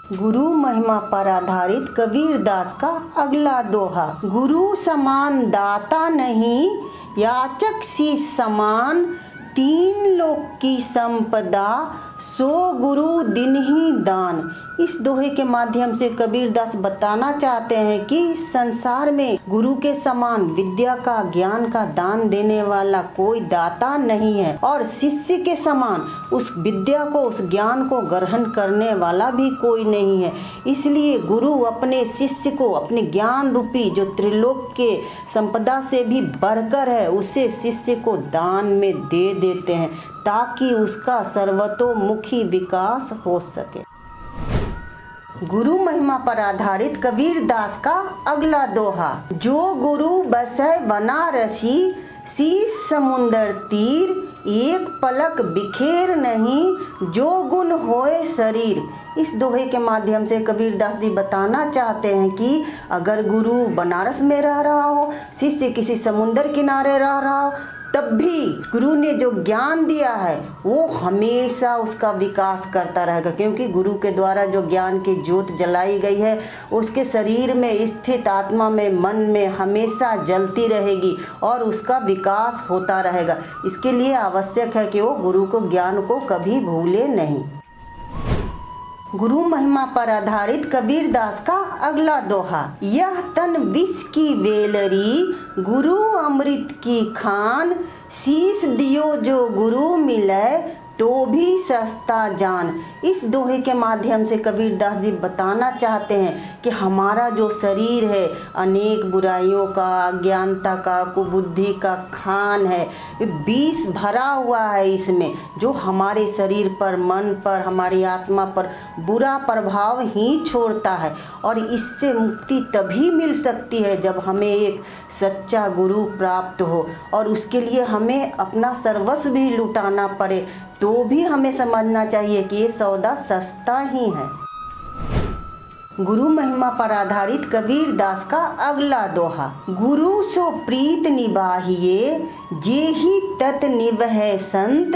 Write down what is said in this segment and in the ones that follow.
गुरु महिमा पर आधारित कबीरदास का अगला दोहा। गुरु समान दाता नहीं, याचक शीश समान, तीन लोक की संपदा, सो गुरु दिन ही दान। इस दोहे के माध्यम से कबीरदास बताना चाहते हैं कि इस संसार में गुरु के समान विद्या का, ज्ञान का दान देने वाला कोई दाता नहीं है और शिष्य के समान उस विद्या को, उस ज्ञान को ग्रहण करने वाला भी कोई नहीं है। इसलिए गुरु अपने शिष्य को अपने ज्ञान रूपी जो त्रिलोक के संपदा से भी बढ़कर है, उसे शिष्य को दान में दे देते हैं ताकि उसका सर्वतोमुखी विकास हो सके। गुरु महिमा पर आधारित कबीरदास का अगला दोहा। जो गुरु बसै बनारसी, शीश समुंदर तीर, एक पलक बिखेर नहीं, जो गुण होए शरीर। इस दोहे के माध्यम से कबीरदास जी बताना चाहते हैं कि अगर गुरु बनारस में रह रहा हो, शिष्य किसी समुंदर किनारे रह रहा हो, तब भी गुरु ने जो ज्ञान दिया है वो हमेशा उसका विकास करता रहेगा, क्योंकि गुरु के द्वारा जो ज्ञान की ज्योत जलाई गई है उसके शरीर में स्थित आत्मा में, मन में हमेशा जलती रहेगी और उसका विकास होता रहेगा। इसके लिए आवश्यक है कि वो गुरु को, ज्ञान को कभी भूले नहीं। गुरु महिमा पर आधारित कबीरदास का अगला दोहा। यह तन विष की वेलरी, गुरु अमृत की खान, शीश दियो जो गुरु मिले, तो भी सस्ता जान। इस दोहे के माध्यम से कबीरदास जी बताना चाहते हैं कि हमारा जो शरीर है अनेक बुराइयों का, अज्ञानता का, कुबुद्धि का खान है, विष भरा हुआ है इसमें, जो हमारे शरीर पर, मन पर, हमारी आत्मा पर बुरा प्रभाव ही छोड़ता है। और इससे मुक्ति तभी मिल सकती है जब हमें एक सच्चा गुरु प्राप्त हो और उसके लिए हमें अपना सर्वस्व भी लुटाना पड़े, तो भी हमें समझना चाहिए कि ये सौदा सस्ता ही है। गुरु महिमा पर आधारित कबीरदास का अगला दोहा। गुरु सो प्रीत निबाहिए, जेहि तत निवहै संत,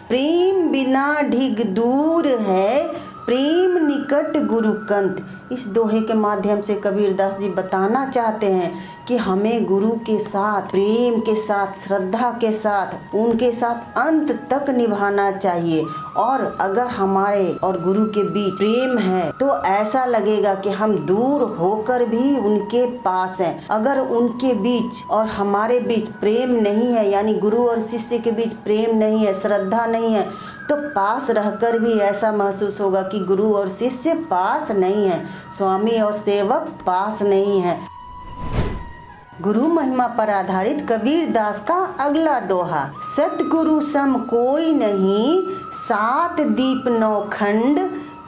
प्रेम बिना ढिग दूर है, प्रेम निकट गुरुकंत। इस दोहे के माध्यम से कबीरदास जी बताना चाहते हैं कि हमें गुरु के साथ, प्रेम के साथ, श्रद्धा के साथ, उनके साथ अंत तक निभाना चाहिए। और अगर हमारे और गुरु के बीच प्रेम है तो ऐसा लगेगा कि हम दूर होकर भी उनके पास हैं। अगर उनके बीच और हमारे बीच प्रेम नहीं है, यानी गुरु और शिष्य के बीच प्रेम नहीं है, श्रद्धा नहीं है, तो पास रहकर भी ऐसा महसूस होगा कि गुरु और शिष्य पास नहीं है, स्वामी और सेवक पास नहीं है। गुरु महिमा पर आधारित कबीरदास का अगला दोहा। सतगुरु सम कोई नहीं, सात दीप नौ खंड,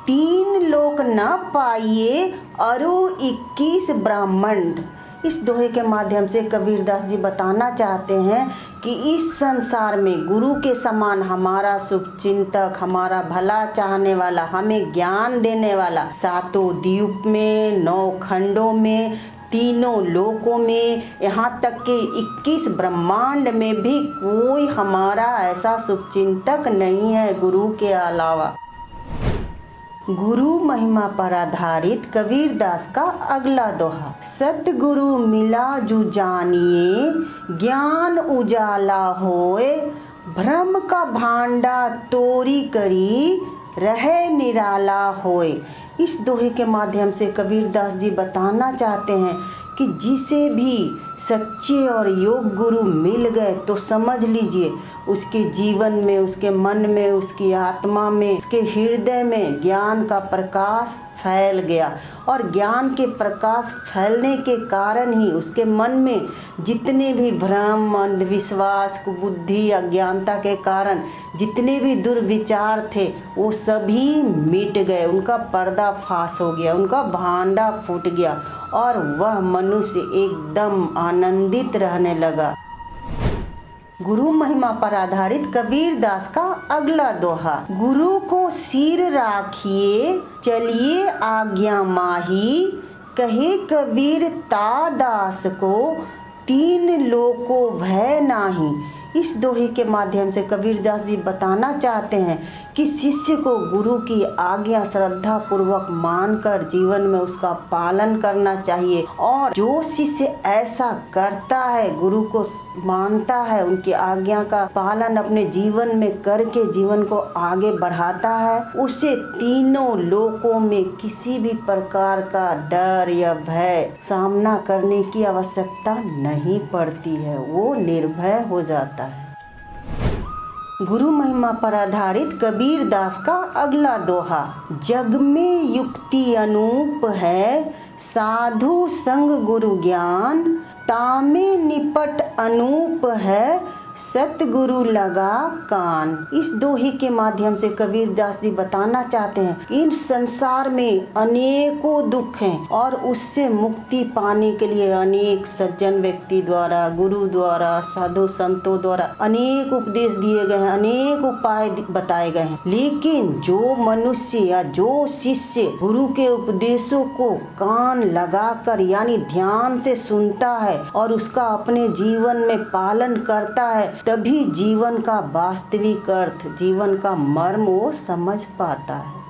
तीन लोक न पाइए, अरु 21 ब्रह्मांड। इस दोहे के माध्यम से कबीरदास जी बताना चाहते हैं कि इस संसार में गुरु के समान हमारा शुभ चिंतक, हमारा भला चाहने वाला, हमें ज्ञान देने वाला, सातों द्वीप में, 9 खंडों में, तीनों लोकों में, यहाँ तक कि 21 ब्रह्मांड में भी कोई हमारा ऐसा शुभ चिंतक नहीं है गुरु के अलावा। गुरु महिमा पर आधारित कबीरदास का अगला दोहा। सतगुरु मिला जु जानिए, ज्ञान उजाला होए, भ्रम का भांडा तोरी करी, रहे निराला होए। इस दोहे के माध्यम से कबीरदास जी बताना चाहते हैं कि जिसे भी सच्चे और योग गुरु मिल गए तो समझ लीजिए उसके जीवन में, उसके मन में, उसकी आत्मा में, उसके हृदय में ज्ञान का प्रकाश फैल गया। और ज्ञान के प्रकाश फैलने के कारण ही उसके मन में जितने भी भ्रम, अंधविश्वास, कुबुद्धि, अज्ञानता के कारण जितने भी दुर्विचार थे वो सभी मिट गए, उनका पर्दाफाश हो गया, उनका भांडा फूट गया और वह मनुष्य एकदम आनंदित रहने लगा। गुरु महिमा पर आधारित कबीरदास का अगला दोहा। गुरु को सिर राखिए, चलिए आज्ञा माही, कहे कबीर ता दास को, तीन लोको भय नाही। इस दोहे के माध्यम से कबीरदास जी बताना चाहते हैं कि शिष्य को गुरु की आज्ञा श्रद्धा पूर्वक मानकर जीवन में उसका पालन करना चाहिए। और जो शिष्य ऐसा करता है, गुरु को मानता है, उनकी आज्ञा का पालन अपने जीवन में करके जीवन को आगे बढ़ाता है, उसे तीनों लोकों में किसी भी प्रकार का डर या भय सामना करने की आवश्यकता नहीं पड़ती है, वो निर्भय हो जाता है। गुरु महिमा पर आधारित कबीर दास का अगला दोहा। जग में युक्ति अनूप है, साधु संग गुरु ज्ञान, तामे निपट अनूप है, सतगुरु लगा कान। इस दोहे के माध्यम से कबीर दास जी बताना चाहते हैं इन संसार में अनेकों दुख हैं और उससे मुक्ति पाने के लिए अनेक सज्जन व्यक्ति द्वारा, गुरु द्वारा, साधु संतों द्वारा अनेक उपदेश दिए गए हैं, अनेक उपाय बताए गए हैं। लेकिन जो मनुष्य या जो शिष्य गुरु के उपदेशों को कान लगाकर यानी ध्यान से सुनता है और उसका अपने जीवन में पालन करता है, तभी जीवन का वास्तविक अर्थ, जीवन का मर्म वो समझ पाता है।